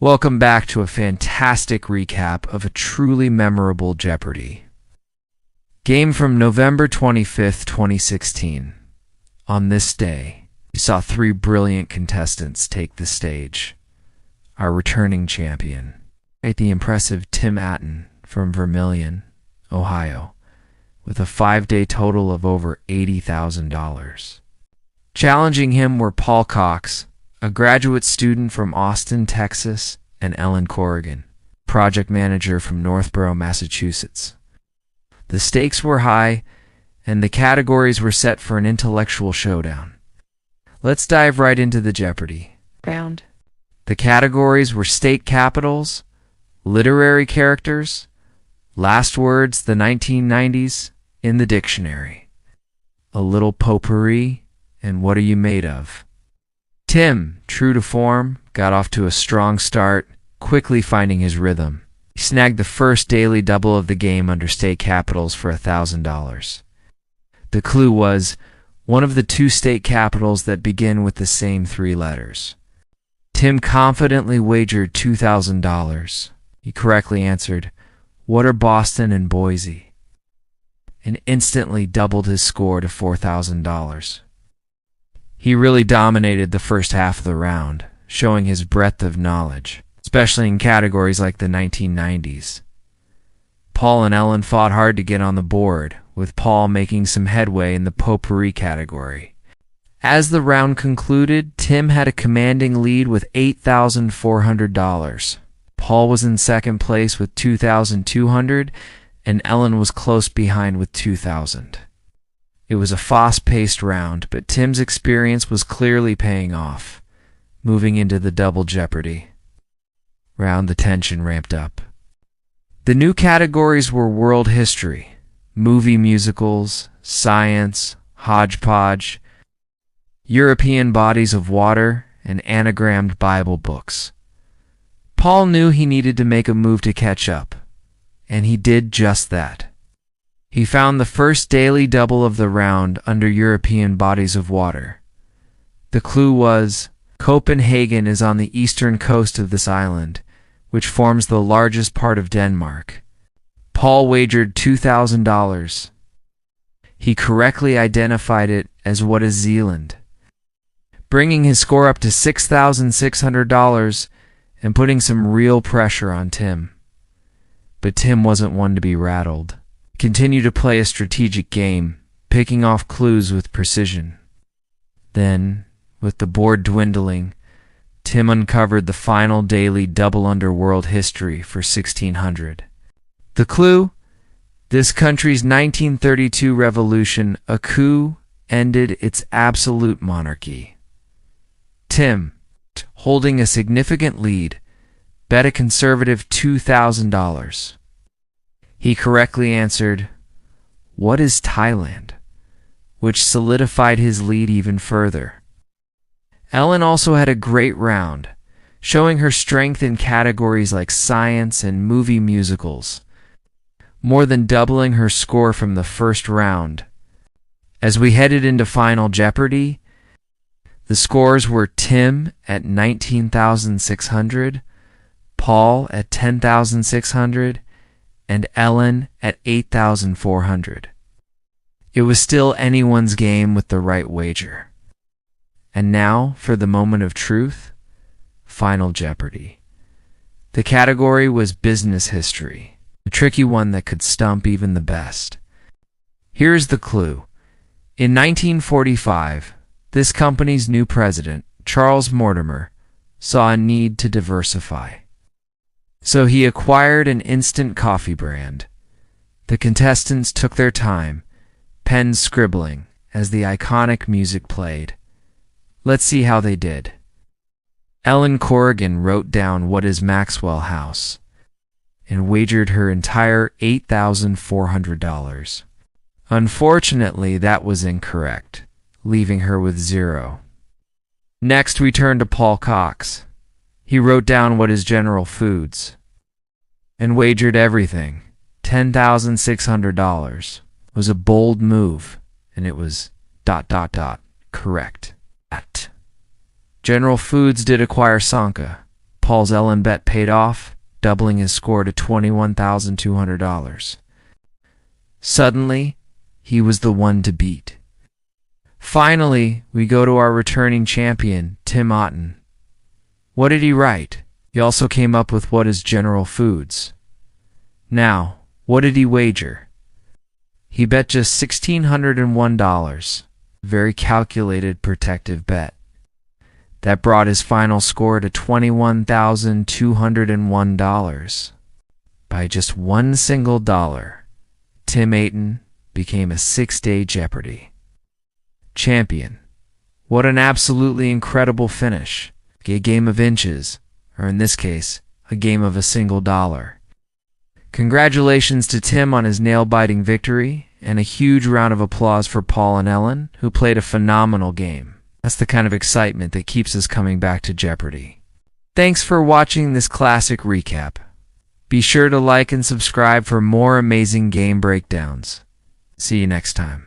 Welcome back to a fantastic recap of a truly memorable Jeopardy! Game from November 25th, 2016. On this day, we saw three brilliant contestants take the stage. Our returning champion, the impressive Tim Atten from Vermilion, Ohio, with a 5-day total of over $80,000. Challenging him were Paul Cox, a graduate student from Austin, Texas, and Ellen Corrigan, project manager from Northborough, Massachusetts. The stakes were high, and the categories were set for an intellectual showdown. Let's dive right into the Jeopardy! Round. The categories were state capitals, literary characters, last words the 1990s in the dictionary, a little potpourri, and what are you made of? Tim, true to form, got off to a strong start, quickly finding his rhythm. He snagged the first daily double of the game under state capitals for $1,000. The clue was one of the two state capitals that begin with the same three letters. Tim confidently wagered $2,000. He correctly answered, "What are Boston and Boise?" and instantly doubled his score to $4,000. He really dominated the first half of the round, showing his breadth of knowledge, especially in categories like the 1990s. Paul and Ellen fought hard to get on the board, with Paul making some headway in the potpourri category. As the round concluded, Tim had a commanding lead with $8,400. Paul was in second place with $2,200, and Ellen was close behind with $2,000. It was a fast-paced round, but Tim's experience was clearly paying off. Moving into the double Jeopardy round, the tension ramped up. The new categories were world history, movie musicals, science, hodgepodge, European bodies of water, and anagrammed Bible books. Paul knew he needed to make a move to catch up, and he did just that. He found the first daily double of the round under European bodies of water. The clue was, Copenhagen is on the eastern coast of this island, which forms the largest part of Denmark. Paul wagered $2,000. He correctly identified it as what is Zealand, bringing his score up to $6,600 and putting some real pressure on Tim. But Tim wasn't one to be rattled. Continue to play a strategic game, picking off clues with precision. Then, with the board dwindling, Tim uncovered the final daily double under world history for $1,600. The clue? This country's 1932 revolution, a coup, ended its absolute monarchy. Tim, holding a significant lead, bet a conservative $2,000. He correctly answered, "What is Thailand?" which solidified his lead even further. Ellen also had a great round, showing her strength in categories like science and movie musicals, more than doubling her score from the first round. As we headed into Final Jeopardy, the scores were Tim at $19,600, Paul at $10,600, and Ellen at $8,400. It was still anyone's game with the right wager. And now, for the moment of truth, Final Jeopardy! The category was business history, a tricky one that could stump even the best. Here's the clue. In 1945, this company's new president, Charles Mortimer, saw a need to diversify. So he acquired an instant coffee brand. The contestants took their time, pens scribbling, as the iconic music played. Let's see how they did. Ellen Corrigan wrote down "What is Maxwell House?" and wagered her entire $8,400. Unfortunately, that was incorrect, leaving her with $0. Next, we turn to Paul Cox. He wrote down "What is General Foods?" and wagered everything. $10,600 was a bold move, and it was ... correct. General Foods did acquire Sanka, Paul's Ellen bet paid off, doubling his score to $21,200. Suddenly, he was the one to beat. Finally, we go to our returning champion, Tim Otten. What did he write? He also came up with what is general foods. Now, what did he wager? He bet just $1,601. Very calculated, protective bet. That brought his final score to $21,201. By just one single dollar, Tim Otten became a 6-day Jeopardy champion. What an absolutely incredible finish. A game of inches, or in this case, a game of a single dollar. Congratulations to Tim on his nail-biting victory, and a huge round of applause for Paul and Ellen, who played a phenomenal game. That's the kind of excitement that keeps us coming back to Jeopardy! Thanks for watching this classic recap. Be sure to like and subscribe for more amazing game breakdowns. See you next time.